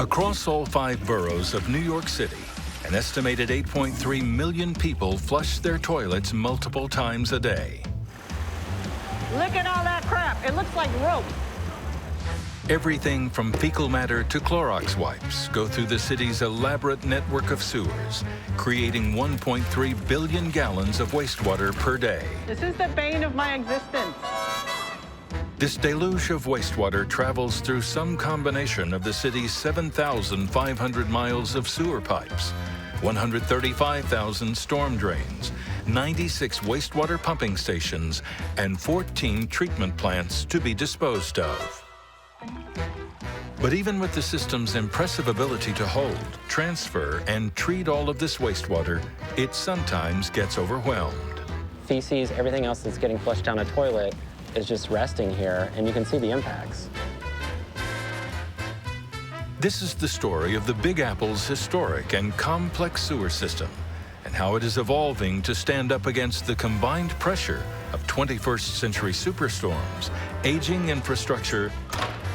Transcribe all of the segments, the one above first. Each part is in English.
Across all 5 boroughs of New York City, an estimated 8.3 million people flush their toilets multiple times a day. Look at all that crap. It looks like rope. Everything from fecal matter to Clorox wipes go through the city's elaborate network of sewers, creating 1.3 billion gallons of wastewater per day. This is the bane of my existence. This deluge of wastewater travels through some combination of the city's 7,500 miles of sewer pipes, 135,000 storm drains, 96 wastewater pumping stations, and 14 treatment plants to be disposed of. But even with the system's impressive ability to hold, transfer, and treat all of this wastewater, it sometimes gets overwhelmed. Feces, everything else that's getting flushed down a toilet is just resting here, and you can see the impacts. This is the story of the Big Apple's historic and complex sewer system, and how it is evolving to stand up against the combined pressure of 21st century superstorms, aging infrastructure,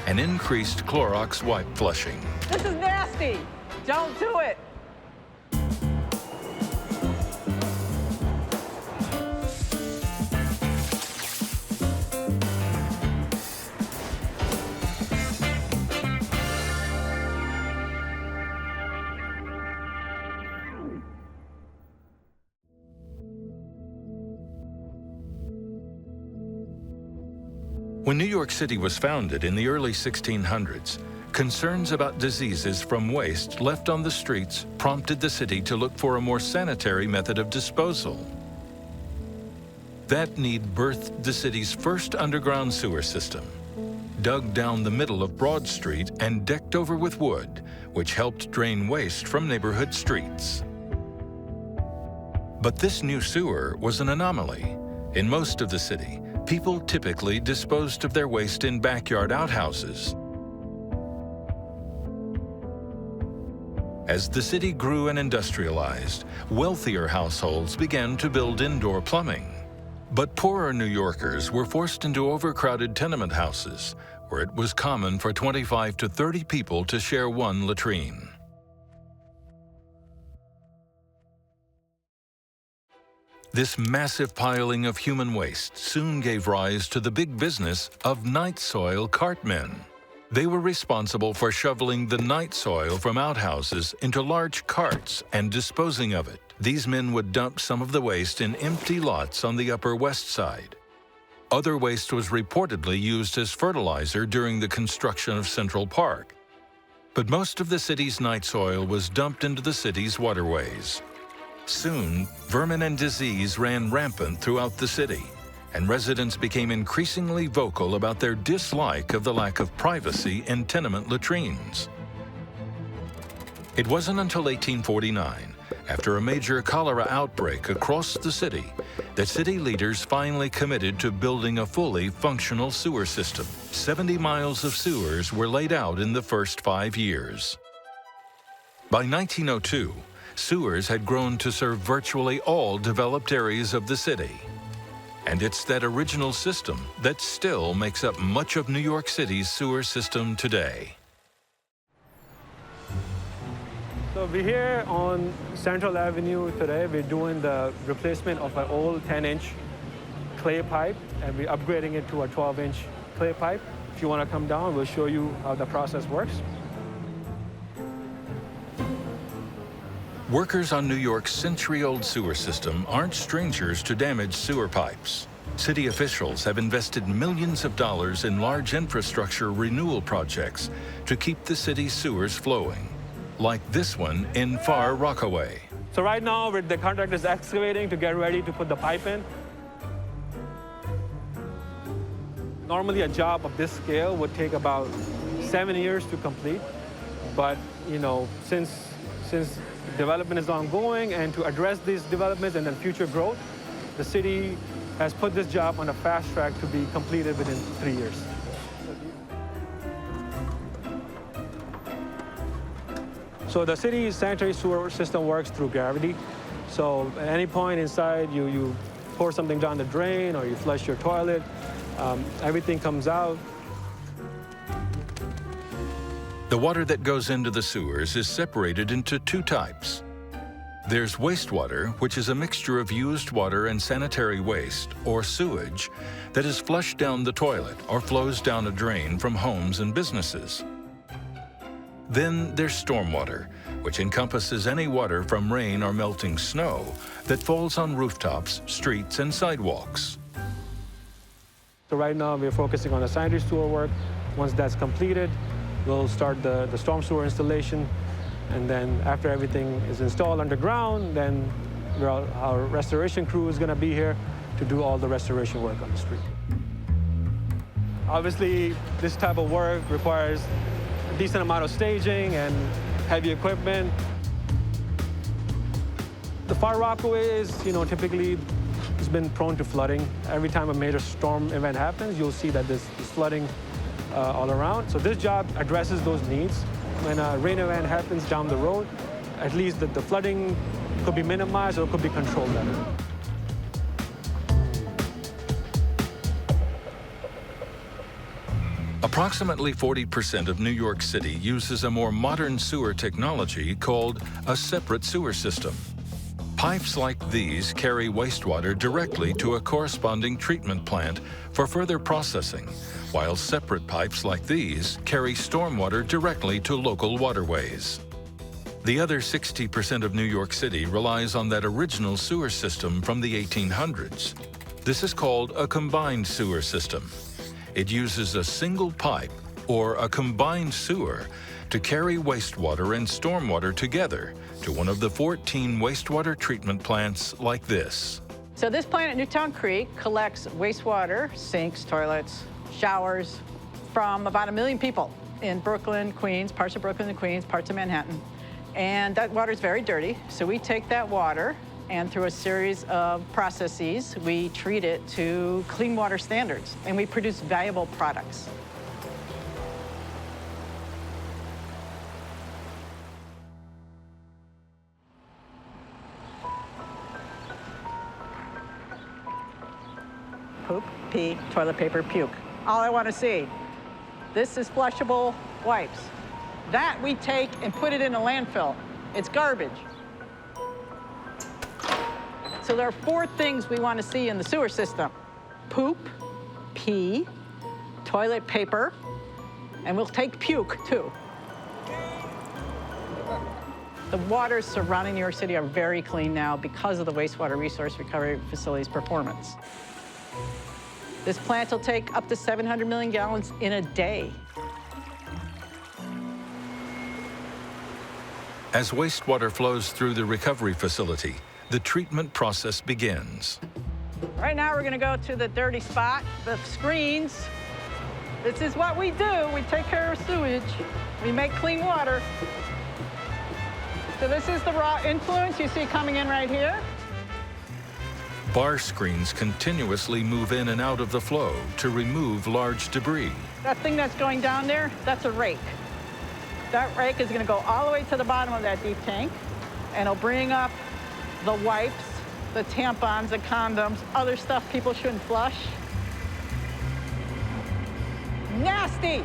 and increased Clorox wipe flushing. This is nasty. Don't do it. When New York City was founded in the early 1600s, concerns about diseases from waste left on the streets prompted the city to look for a more sanitary method of disposal. That need birthed the city's first underground sewer system, dug down the middle of Broad Street and decked over with wood, which helped drain waste from neighborhood streets. But this new sewer was an anomaly. In most of the city, people typically disposed of their waste in backyard outhouses. As the city grew and industrialized, wealthier households began to build indoor plumbing. But poorer New Yorkers were forced into overcrowded tenement houses, where it was common for 25 to 30 people to share one latrine. This massive piling of human waste soon gave rise to the big business of night soil cartmen. They were responsible for shoveling the night soil from outhouses into large carts and disposing of it. These men would dump some of the waste in empty lots on the Upper West Side. Other waste was reportedly used as fertilizer during the construction of Central Park. But most of the city's night soil was dumped into the city's waterways. Soon, vermin and disease ran rampant throughout the city, and residents became increasingly vocal about their dislike of the lack of privacy in tenement latrines. It wasn't until 1849, after a major cholera outbreak across the city, that city leaders finally committed to building a fully functional sewer system. 70 miles of sewers were laid out in the first 5 years. By 1902, sewers had grown to serve virtually all developed areas of the city. And it's that original system that still makes up much of New York City's sewer system today. So we're here on Central Avenue today. We're doing the replacement of an old 10-inch clay pipe, and we're upgrading it to a 12-inch clay pipe. If you want to come down, we'll show you how the process works. Workers on New York's century-old sewer system aren't strangers to damaged sewer pipes. City officials have invested millions of dollars in large infrastructure renewal projects to keep the city's sewers flowing, like this one in Far Rockaway. So right now, the contractor is excavating to get ready to put the pipe in. Normally, a job of this scale would take about 7 years to complete, but since development is ongoing, and to address these developments and then future growth, the city has put this job on a fast track to be completed within 3 years. So the city's sanitary sewer system works through gravity. So at any point inside, you pour something down the drain or you flush your toilet, everything comes out. The water that goes into the sewers is separated into two types. There's wastewater, which is a mixture of used water and sanitary waste, or sewage, that is flushed down the toilet or flows down a drain from homes and businesses. Then there's stormwater, which encompasses any water from rain or melting snow that falls on rooftops, streets, and sidewalks. So right now we're focusing on the sanitary sewer work. Once that's completed, we'll start the storm sewer installation. And then after everything is installed underground, then our restoration crew is going to be here to do all the restoration work on the street. Obviously, this type of work requires a decent amount of staging and heavy equipment. The Far Rockaway is, typically it's been prone to flooding. Every time a major storm event happens, you'll see that there's flooding all around. So this job addresses those needs. When a rain event happens down the road, at least the flooding could be minimized or could be controlled better. Approximately 40% of New York City uses a more modern sewer technology called a separate sewer system. Pipes like these carry wastewater directly to a corresponding treatment plant for further processing, while separate pipes like these carry stormwater directly to local waterways. The other 60% of New York City relies on that original sewer system from the 1800s. This is called a combined sewer system. It uses a single pipe, or a combined sewer, to carry wastewater and stormwater together to one of the 14 wastewater treatment plants like this. So this plant at Newtown Creek collects wastewater, sinks, toilets, showers, from about 1 million people in Brooklyn, Queens, parts of Brooklyn and Queens, parts of Manhattan. And that water is very dirty, so we take that water and through a series of processes, we treat it to clean water standards, and we produce valuable products. Poop, pee, toilet paper, puke. All I want to see. This is flushable wipes. That we take and put it in a landfill. It's garbage. So there are 4 things we want to see in the sewer system: poop, pee, toilet paper, and we'll take puke too. The waters surrounding New York City are very clean now because of the wastewater resource recovery facility's performance. This plant will take up to 700 million gallons in a day. As wastewater flows through the recovery facility, the treatment process begins. Right now, we're going to go to the dirty spot, the screens. This is what we do. We take care of sewage. We make clean water. So this is the raw influence you see coming in right here. Bar screens continuously move in and out of the flow to remove large debris. That thing that's going down there, that's a rake. That rake is going to go all the way to the bottom of that deep tank, and it'll bring up the wipes, the tampons, the condoms, other stuff people shouldn't flush. Nasty,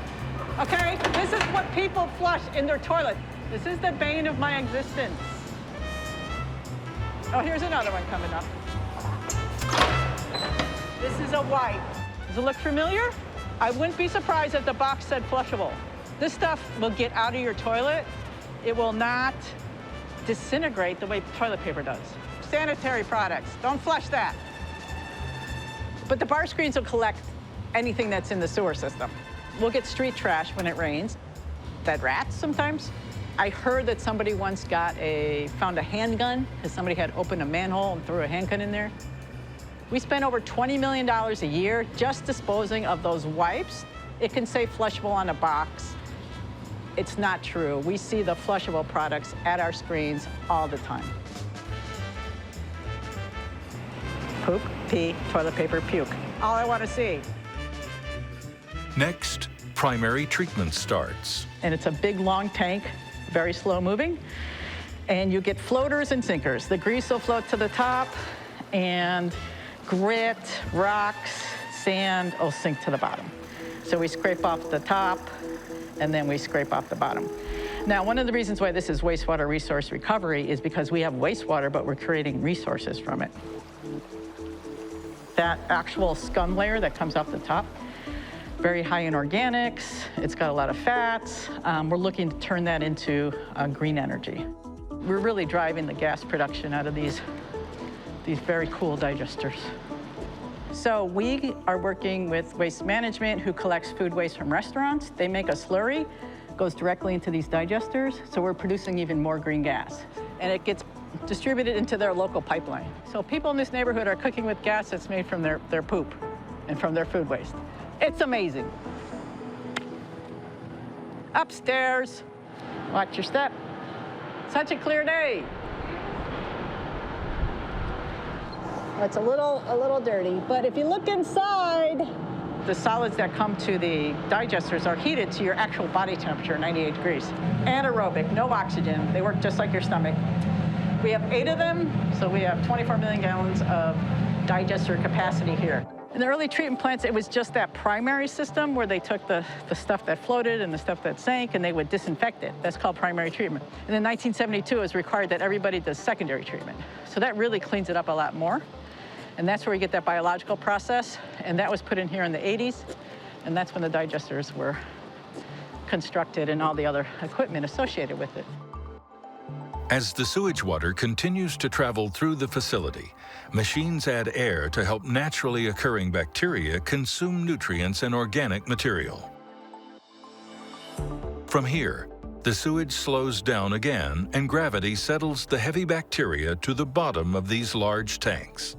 okay? This is what people flush in their toilet. This is the bane of my existence. Oh, here's another one coming up. This is a wipe. Does it look familiar? I wouldn't be surprised if the box said flushable. This stuff will get out of your toilet. It will not disintegrate the way toilet paper does. Sanitary products, don't flush that. But the bar screens will collect anything that's in the sewer system. We'll get street trash when it rains. Dead rats sometimes. I heard that somebody once found a handgun because somebody had opened a manhole and threw a handgun in there. We spend over $20 million a year just disposing of those wipes. It can say flushable on a box. It's not true. We see the flushable products at our screens all the time. Poop, pee, toilet paper, puke. All I want to see. Next, primary treatment starts. And it's a big, long tank, very slow moving. And you get floaters and sinkers. The grease will float to the top, and grit, rocks, sand will sink to the bottom. So we scrape off the top, and then we scrape off the bottom. Now, one of the reasons why this is wastewater resource recovery is because we have wastewater, but we're creating resources from it. That actual scum layer that comes off the top, very high in organics, it's got a lot of fats. We're looking to turn that into green energy. We're really driving the gas production out of these very cool digesters. So we are working with Waste Management, who collects food waste from restaurants. They make a slurry, goes directly into these digesters, so we're producing even more green gas. And it gets distributed into their local pipeline. So people in this neighborhood are cooking with gas that's made from their poop and from their food waste. It's amazing. Upstairs, watch your step. Such a clear day. It's a little dirty, but if you look inside, the solids that come to the digesters are heated to your actual body temperature, 98 degrees. Anaerobic, no oxygen. They work just like your stomach. We have 8 of them, so we have 24 million gallons of digester capacity here. In the early treatment plants, it was just that primary system where they took the stuff that floated and the stuff that sank, and they would disinfect it. That's called primary treatment. And in 1972, it was required that everybody does secondary treatment. So that really cleans it up a lot more. And that's where we get that biological process. And that was put in here in the 80s. And that's when the digesters were constructed and all the other equipment associated with it. As the sewage water continues to travel through the facility, machines add air to help naturally occurring bacteria consume nutrients and organic material. From here, the sewage slows down again and gravity settles the heavy bacteria to the bottom of these large tanks.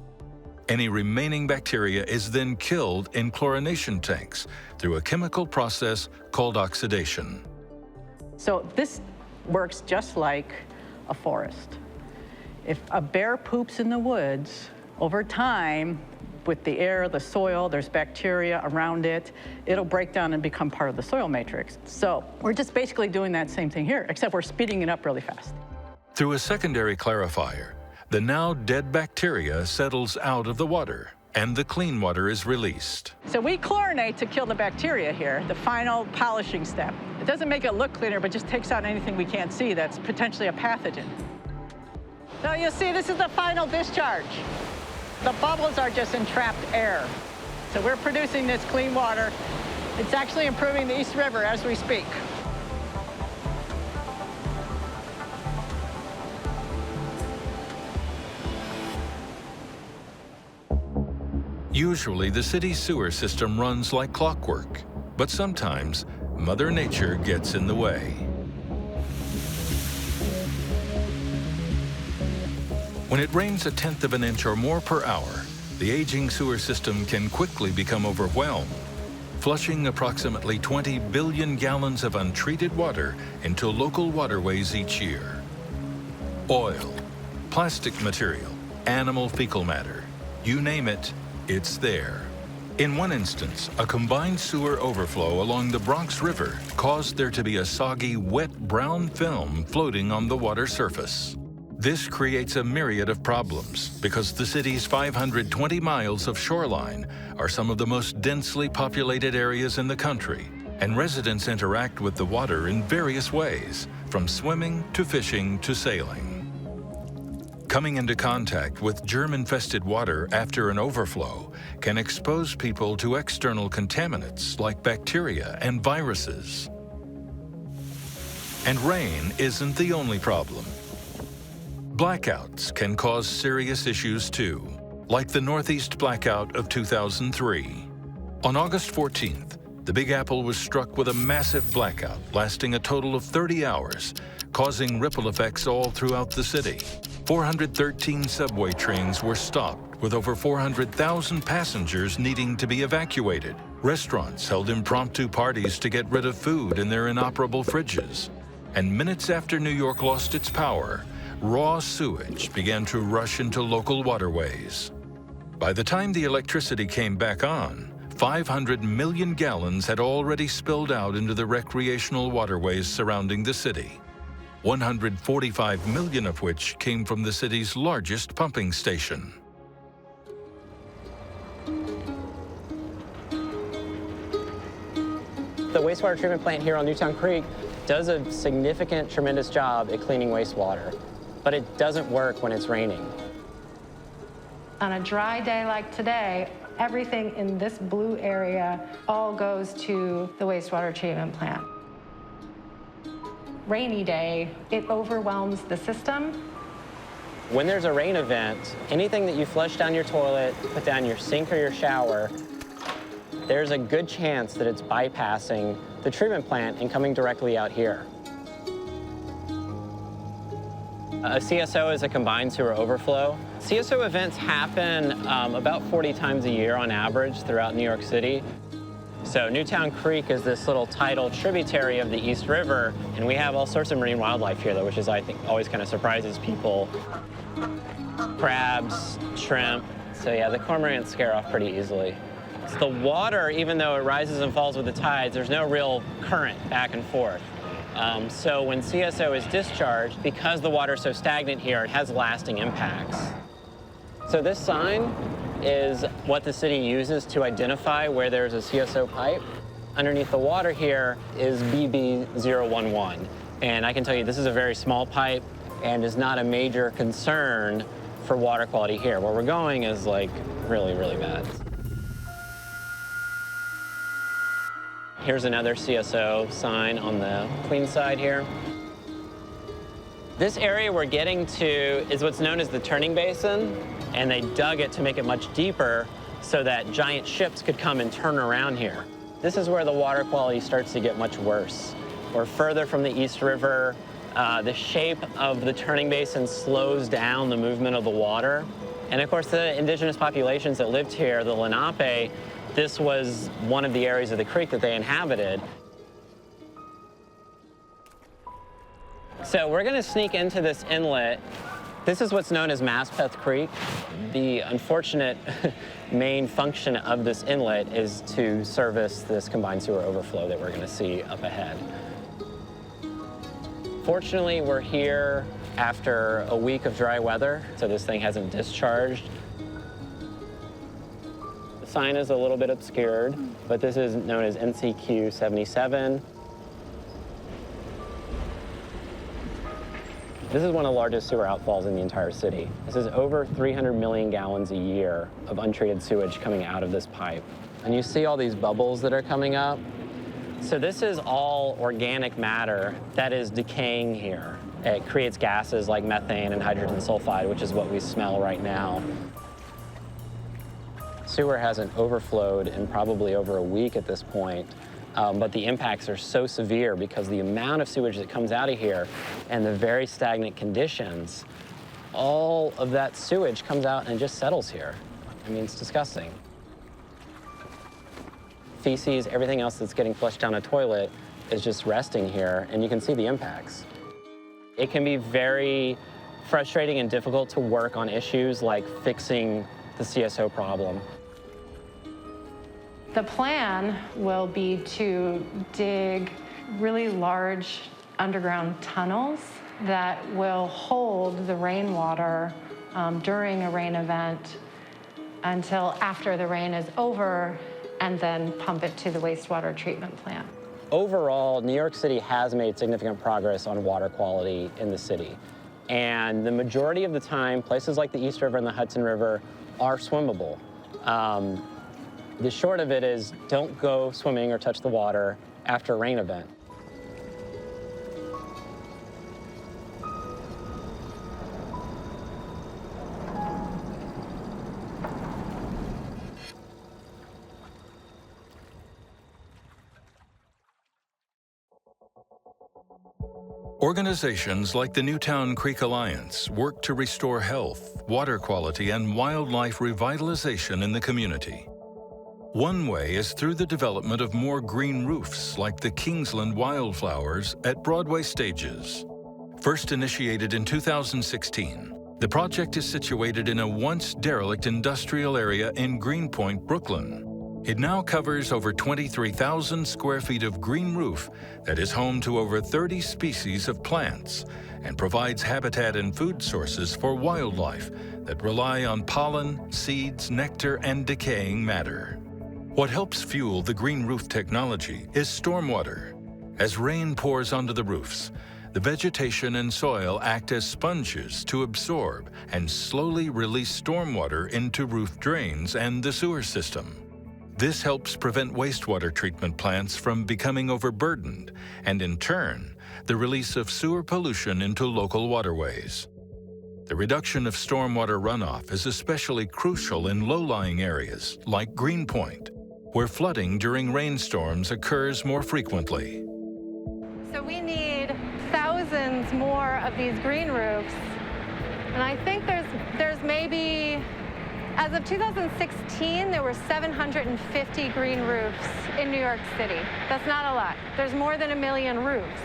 Any remaining bacteria is then killed in chlorination tanks through a chemical process called oxidation. So this works just like a forest. If a bear poops in the woods, over time, with the air, the soil, there's bacteria around it, it'll break down and become part of the soil matrix. So we're just basically doing that same thing here, except we're speeding it up really fast. Through a secondary clarifier, the now dead bacteria settles out of the water and the clean water is released. So we chlorinate to kill the bacteria here, the final polishing step. It doesn't make it look cleaner, but just takes out anything we can't see that's potentially a pathogen. So you'll see this is the final discharge. The bubbles are just entrapped air. So we're producing this clean water. It's actually improving the East River as we speak. Usually, the city's sewer system runs like clockwork, but sometimes Mother Nature gets in the way. When it rains 1/10 of an inch or more per hour, the aging sewer system can quickly become overwhelmed, flushing approximately 20 billion gallons of untreated water into local waterways each year. Oil, plastic material, animal fecal matter, you name it, it's there. In one instance, a combined sewer overflow along the Bronx River caused there to be a soggy, wet brown film floating on the water surface. This creates a myriad of problems because the city's 520 miles of shoreline are some of the most densely populated areas in the country, and residents interact with the water in various ways, from swimming to fishing to sailing. Coming into contact with germ-infested water after an overflow can expose people to external contaminants like bacteria and viruses. And rain isn't the only problem. Blackouts can cause serious issues too, like the Northeast blackout of 2003. On August 14th, the Big Apple was struck with a massive blackout lasting a total of 30 hours, causing ripple effects all throughout the city. 413 subway trains were stopped, with over 400,000 passengers needing to be evacuated. Restaurants held impromptu parties to get rid of food in their inoperable fridges. And minutes after New York lost its power, raw sewage began to rush into local waterways. By the time the electricity came back on, 500 million gallons had already spilled out into the recreational waterways surrounding the city. 145 million of which came from the city's largest pumping station. The wastewater treatment plant here on Newtown Creek does a significant, tremendous job at cleaning wastewater, but it doesn't work when it's raining. On a dry day like today, everything in this blue area all goes to the wastewater treatment plant. Rainy day, it overwhelms the system. When there's a rain event, anything that you flush down your toilet, put down your sink or your shower, there's a good chance that it's bypassing the treatment plant and coming directly out here. A CSO is a combined sewer overflow. CSO events happen about 40 times a year on average throughout New York City. So Newtown Creek is this little tidal tributary of the East River, and we have all sorts of marine wildlife here, though, which is, I think, always kind of surprises people. Crabs, shrimp. So yeah, the cormorants scare off pretty easily. So the water, even though it rises and falls with the tides, there's no real current back and forth. So when CSO is discharged, because the water's so stagnant here, it has lasting impacts. So this sign is what the city uses to identify where there's a CSO pipe. Underneath the water here is BB011. And I can tell you this is a very small pipe and is not a major concern for water quality here. Where we're going is like really, really bad. Here's another CSO sign on the clean side here. This area we're getting to is what's known as the turning basin, and they dug it to make it much deeper so that giant ships could come and turn around here. This is where the water quality starts to get much worse. We're further from the East River. The shape of the turning basin slows down the movement of the water. And of course, the indigenous populations that lived here, the Lenape, this was one of the areas of the creek that they inhabited. So we're gonna sneak into this inlet. This is what's known as Maspeth Creek. The unfortunate main function of this inlet is to service this combined sewer overflow that we're gonna see up ahead. Fortunately, we're here after a week of dry weather, so this thing hasn't discharged. The sign is a little bit obscured, but this is known as NCQ 77. This is one of the largest sewer outfalls in the entire city. This is over 300 million gallons a year of untreated sewage coming out of this pipe. And you see all these bubbles that are coming up? So this is all organic matter that is decaying here. It creates gases like methane and hydrogen sulfide, which is what we smell right now. Sewer hasn't overflowed in probably over a week at this point, but the impacts are so severe because the amount of sewage that comes out of here and the very stagnant conditions, all of that sewage comes out and just settles here. I mean, it's disgusting. Feces, everything else that's getting flushed down a toilet is just resting here, and you can see the impacts. It can be very frustrating and difficult to work on issues like fixing the CSO problem. The plan will be to dig really large underground tunnels that will hold the rainwater during a rain event until after the rain is over, and then pump it to the wastewater treatment plant. Overall, New York City has made significant progress on water quality in the city. And the majority of the time, places like the East River and the Hudson River are swimmable. The short of it is don't go swimming or touch the water after a rain event. Organizations like the Newtown Creek Alliance work to restore health, water quality, and wildlife revitalization in the community. One way is through the development of more green roofs like the Kingsland wildflowers at Broadway stages. First initiated in 2016, the project is situated in a once derelict industrial area in Greenpoint, Brooklyn. It now covers over 23,000 square feet of green roof that is home to over 30 species of plants and provides habitat and food sources for wildlife that rely on pollen, seeds, nectar, and decaying matter. What helps fuel the green roof technology is stormwater. As rain pours onto the roofs, the vegetation and soil act as sponges to absorb and slowly release stormwater into roof drains and the sewer system. This helps prevent wastewater treatment plants from becoming overburdened and, in turn, the release of sewer pollution into local waterways. The reduction of stormwater runoff is especially crucial in low-lying areas like Greenpoint, where flooding during rainstorms occurs more frequently. So we need thousands more of these green roofs, and I think there's maybe, as of 2016, there were 750 green roofs in New York City. That's not a lot. There's more than 1 million roofs.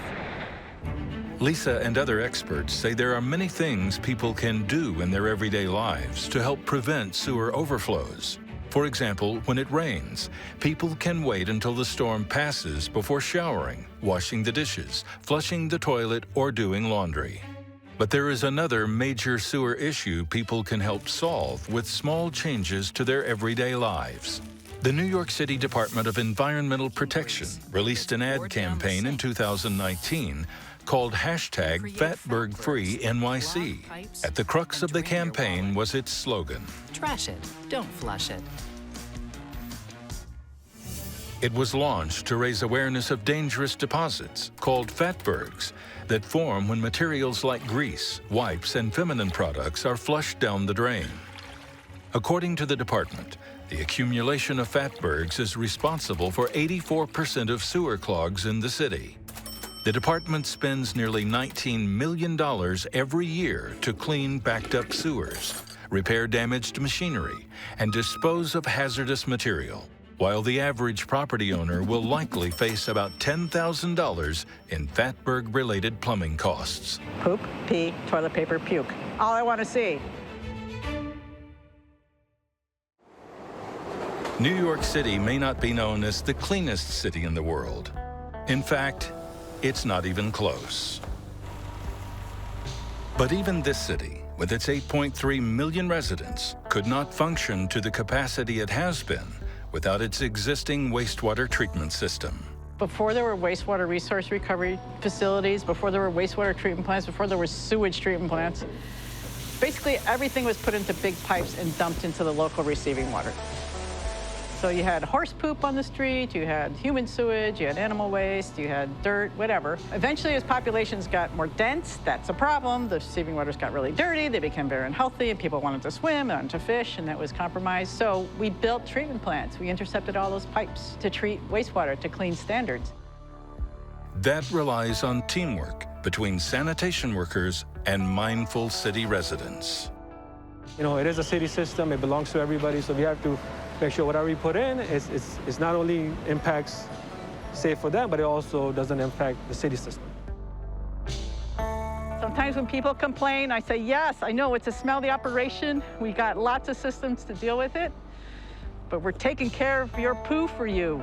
Lisa and other experts say there are many things people can do in their everyday lives to help prevent sewer overflows. For example, when it rains, people can wait until the storm passes before showering, washing the dishes, flushing the toilet, or doing laundry. But there is another major sewer issue people can help solve with small changes to their everyday lives. The New York City Department of Environmental Protection released an ad campaign in 2019 called #FatbergFreeNYC. At the crux of the campaign was its slogan. Trash it, don't flush it. It was launched to raise awareness of dangerous deposits called fatbergs that form when materials like grease, wipes, and feminine products are flushed down the drain. According to the department, the accumulation of fatbergs is responsible for 84% of sewer clogs in the city. The department spends nearly $19 million every year to clean backed-up sewers, repair damaged machinery, and dispose of hazardous material, while the average property owner will likely face about $10,000 in fatberg-related plumbing costs. Poop, pee, toilet paper, puke. All I want to see. New York City may not be known as the cleanest city in the world. In fact, it's not even close. But even this city, with its 8.3 million residents, could not function to the capacity it has been without its existing wastewater treatment system. Before there were wastewater resource recovery facilities, before there were wastewater treatment plants, before there were sewage treatment plants, basically everything was put into big pipes and dumped into the local receiving water. So you had horse poop on the street, you had human sewage, you had animal waste, you had dirt, whatever. Eventually, as populations got more dense, that's a problem. The receiving waters got really dirty, they became very unhealthy, and people wanted to swim and wanted to fish, and that was compromised. So we built treatment plants. We intercepted all those pipes to treat wastewater to clean standards. That relies on teamwork between sanitation workers and mindful city residents. You know, it is a city system, it belongs to everybody, so we have to make sure whatever we put in is not only impacts safe for them, but it also doesn't impact the city system. Sometimes when people complain, I say, yes, I know it's a smelly operation. We got lots of systems to deal with it, but we're taking care of your poo for you.